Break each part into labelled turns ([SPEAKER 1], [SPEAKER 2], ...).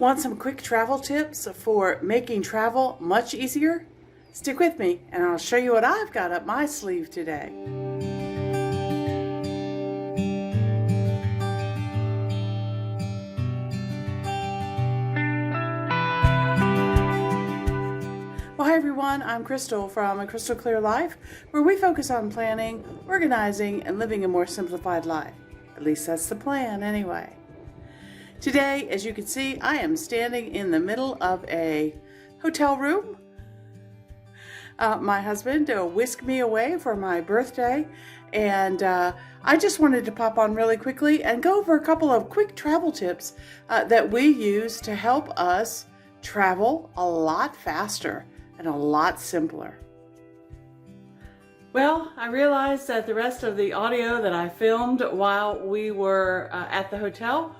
[SPEAKER 1] Want some quick travel tips for making travel much easier? Stick with me and I'll show you what I've got up my sleeve today. Well, hi everyone, I'm Crystal from A Crystal Clear Life, where we focus on planning, organizing, and living a more simplified life. At least that's the plan anyway. Today, as you can see, I am standing in the middle of a hotel room. My husband whisked me away for my birthday, and I just wanted to pop on really quickly and go over a couple of quick travel tips that we use to help us travel a lot faster and a lot simpler. Well, I realized that the rest of the audio that I filmed while we were at the hotel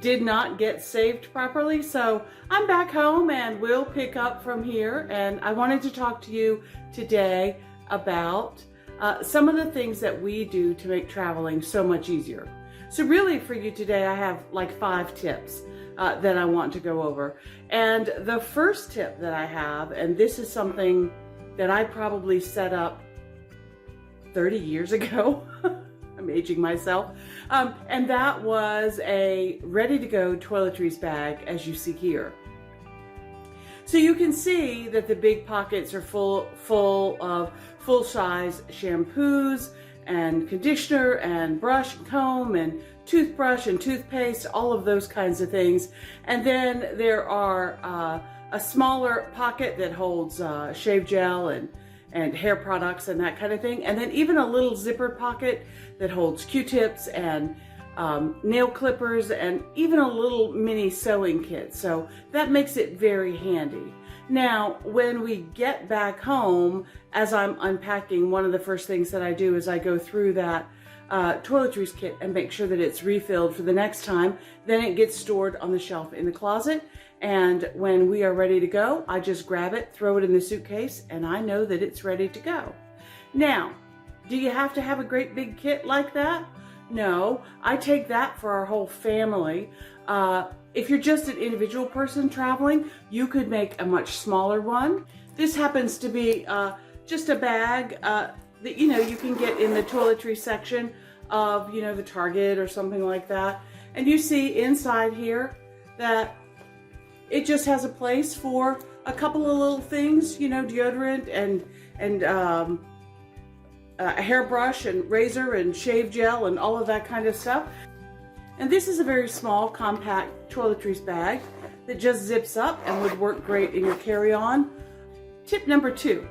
[SPEAKER 1] did not get saved properly, so I'm back home and we'll pick up from here. And I wanted to talk to you today about some of the things that we do to make traveling so much easier. So really for you today, I have like 5 tips that I want to go over. And the first tip that I have, and this is something that I probably set up 30 years ago. I'm aging myself. And that was a ready-to-go toiletries bag, as you see here. So you can see that the big pockets are full of full-size shampoos and conditioner and brush and comb and toothbrush and toothpaste, all of those kinds of things. And then there are a smaller pocket that holds shave gel and hair products and that kind of thing. And then even a little zipper pocket that holds Q-tips and nail clippers and even a little mini sewing kit. So that makes it very handy. Now, when we get back home, as I'm unpacking, one of the first things that I do is I go through that toiletries kit and make sure that it's refilled for the next time. Then it gets stored on the shelf in the closet. And when we are ready to go, I just grab it, throw it in the suitcase, and I know that it's ready to go. Now, do you have to have a great big kit like that? No, I take that for our whole family. If you're just an individual person traveling, you could make a much smaller one. This happens to be just a bag that you can get in the toiletry section of the Target or something like that. And you see inside here that it just has a place for a couple of little things, deodorant and a hairbrush and razor and shave gel and all of that kind of stuff. And this is a very small, compact toiletries bag that just zips up and would work great in your carry-on. Tip number 2,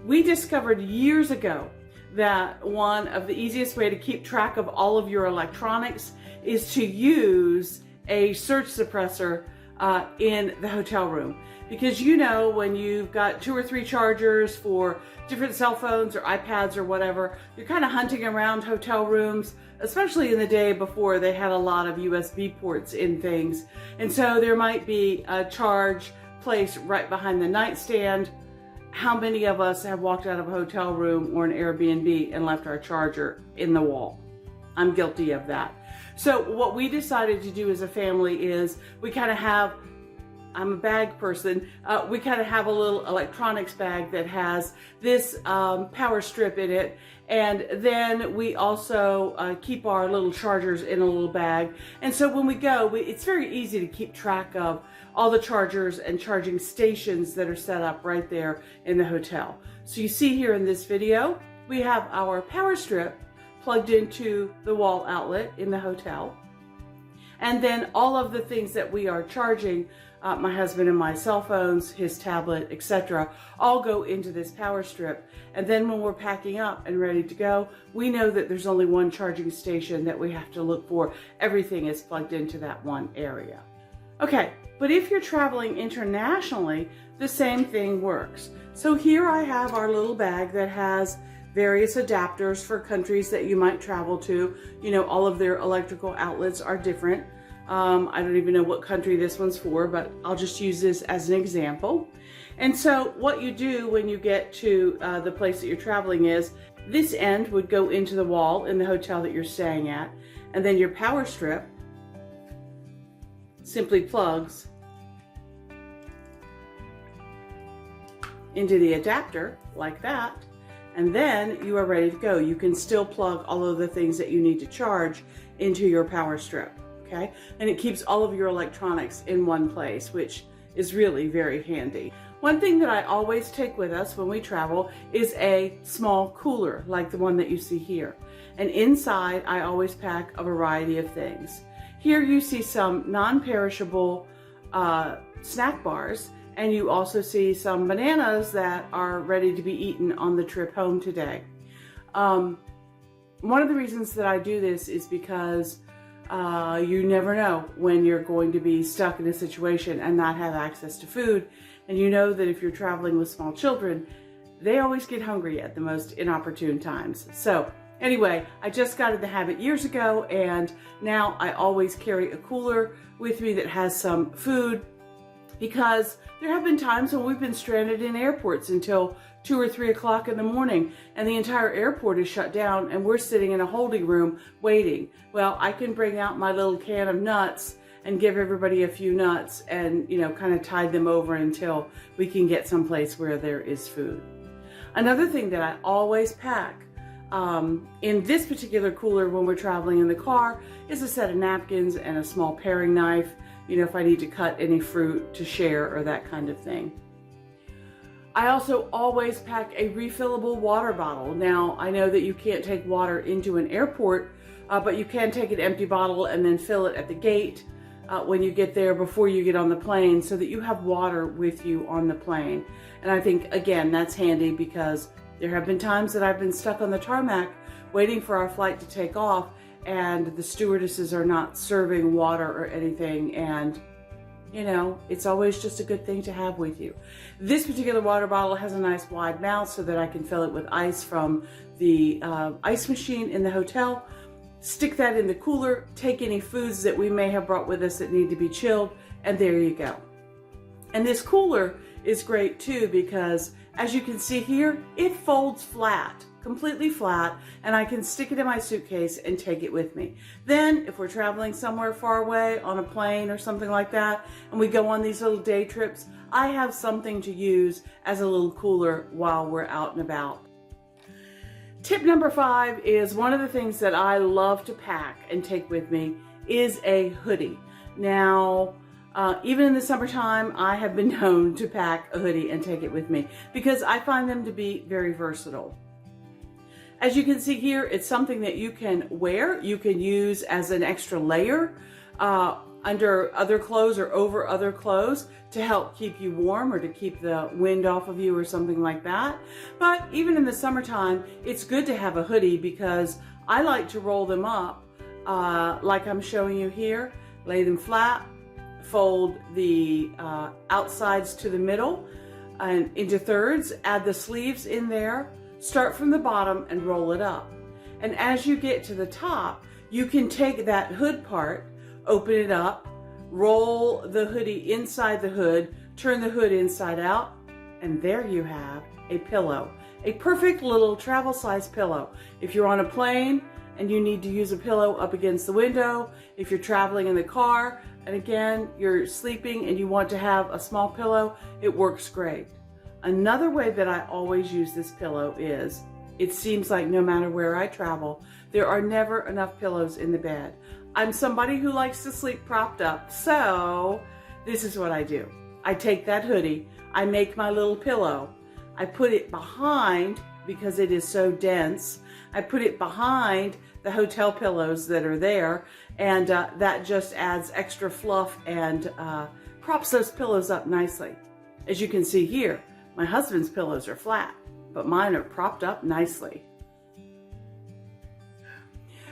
[SPEAKER 1] we discovered years ago that one of the easiest way to keep track of all of your electronics is to use a surge suppressor in the hotel room. Because when you've got 2 or 3 chargers for different cell phones or iPads or whatever, you're kind of hunting around hotel rooms, especially in the day before they had a lot of USB ports in things. And so there might be a charge placed right behind the nightstand. How many of us have walked out of a hotel room or an Airbnb and left our charger in the wall? I'm guilty of that. So what we decided to do as a family is we kind of have, I'm a bag person, we kind of have a little electronics bag that has this power strip in it. And then we also keep our little chargers in a little bag. And so when we go, it's very easy to keep track of all the chargers and charging stations that are set up right there in the hotel. So you see here in this video, we have our power strip plugged into the wall outlet in the hotel. And then all of the things that we are charging, my husband and my cell phones, his tablet, etc., all go into this power strip. And then when we're packing up and ready to go, we know that there's only one charging station that we have to look for. Everything is plugged into that one area. Okay, but if you're traveling internationally, the same thing works. So here I have our little bag that has various adapters for countries that you might travel to. All of their electrical outlets are different. I don't even know what country this one's for, but I'll just use this as an example. And so what you do when you get to the place that you're traveling is, this end would go into the wall in the hotel that you're staying at, and then your power strip simply plugs into the adapter like that, and then you are ready to go. You can still plug all of the things that you need to charge into your power strip, okay? And it keeps all of your electronics in one place, which is really very handy. One thing that I always take with us when we travel is a small cooler like the one that you see here. And inside, I always pack a variety of things. Here you see some non-perishable snack bars, and you also see some bananas that are ready to be eaten on the trip home today. One of the reasons that I do this is because you never know when you're going to be stuck in a situation and not have access to food. And you know that if you're traveling with small children, they always get hungry at the most inopportune times. So anyway, I just got in the habit years ago, and now I always carry a cooler with me that has some food, because there have been times when we've been stranded in airports until 2 or 3 o'clock in the morning, and the entire airport is shut down and we're sitting in a holding room waiting. Well, I can bring out my little can of nuts and give everybody a few nuts and, you know, kind of tide them over until we can get someplace where there is food. Another thing that I always pack in this particular cooler when we're traveling in the car is a set of napkins and a small paring knife, you know, if I need to cut any fruit to share or that kind of thing. I also always pack a refillable water bottle. Now, I know that you can't take water into an airport, but you can take an empty bottle and then fill it at the gate when you get there before you get on the plane, so that you have water with you on the plane. And I think, again, that's handy because there have been times that I've been stuck on the tarmac waiting for our flight to take off, and the stewardesses are not serving water or anything, and you know, it's always just a good thing to have with you. This particular water bottle has a nice wide mouth so that I can fill it with ice from the ice machine in the hotel, stick that in the cooler, take any foods that we may have brought with us that need to be chilled, and there you go. And this cooler is great too because, as you can see here, it folds flat, completely flat, and I can stick it in my suitcase and take it with me. Then, if we're traveling somewhere far away on a plane or something like that, and we go on these little day trips, I have something to use as a little cooler while we're out and about. Tip number 5 is one of the things that I love to pack and take with me is a hoodie. Now, even in the summertime, I have been known to pack a hoodie and take it with me because I find them to be very versatile. As you can see here, it's something that you can wear. You can use as an extra layer under other clothes or over other clothes to help keep you warm or to keep the wind off of you or something like that. But even in the summertime, it's good to have a hoodie because I like to roll them up like I'm showing you here. Lay them flat, fold the outsides to the middle and into thirds, add the sleeves in there, start from the bottom and roll it up. And as you get to the top, you can take that hood part, open it up, roll the hoodie inside the hood, turn the hood inside out, and there you have a pillow. A perfect little travel size pillow. If you're on a plane and you need to use a pillow up against the window, if you're traveling in the car, and again, you're sleeping and you want to have a small pillow, it works great. Another way that I always use this pillow is, it seems like no matter where I travel, there are never enough pillows in the bed. I'm somebody who likes to sleep propped up, so this is what I do. I take that hoodie, I make my little pillow, I put it behind, because it is so dense, I put it behind the hotel pillows that are there, and that just adds extra fluff and props those pillows up nicely. As you can see here, my husband's pillows are flat, but mine are propped up nicely.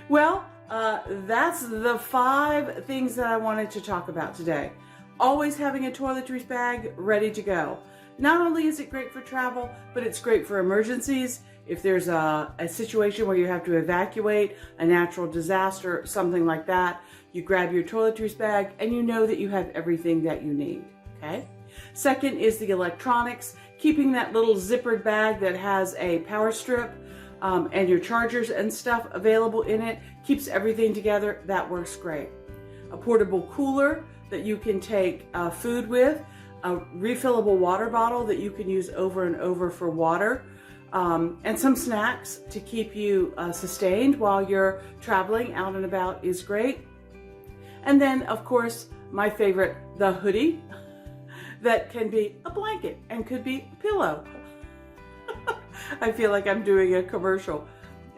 [SPEAKER 1] Well, that's the 5 things that I wanted to talk about today. Always having a toiletries bag ready to go. Not only is it great for travel, but it's great for emergencies. If there's a situation where you have to evacuate, a natural disaster, something like that, you grab your toiletries bag and you know that you have everything that you need, okay? Second is the electronics. Keeping that little zippered bag that has a power strip and your chargers and stuff available in it keeps everything together. That works great. A portable cooler that you can take food with. a refillable water bottle that you can use over and over for water, and some snacks to keep you sustained while you're traveling out and about is great. And then, of course, my favorite, the hoodie, that can be a blanket and could be a pillow. I feel like I'm doing a commercial.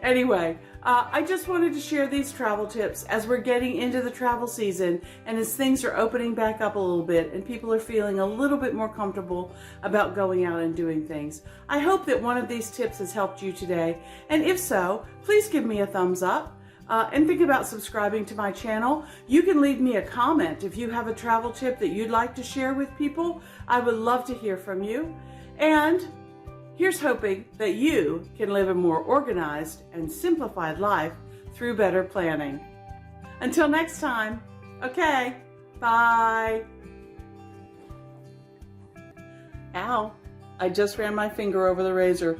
[SPEAKER 1] Anyway, I just wanted to share these travel tips as we're getting into the travel season and as things are opening back up a little bit and people are feeling a little bit more comfortable about going out and doing things. I hope that one of these tips has helped you today. And if so, please give me a thumbs up. And think about subscribing to my channel. You can leave me a comment if you have a travel tip that you'd like to share with people. I would love to hear from you. And here's hoping that you can live a more organized and simplified life through better planning. Until next time, okay, bye. Ow, I just ran my finger over the razor.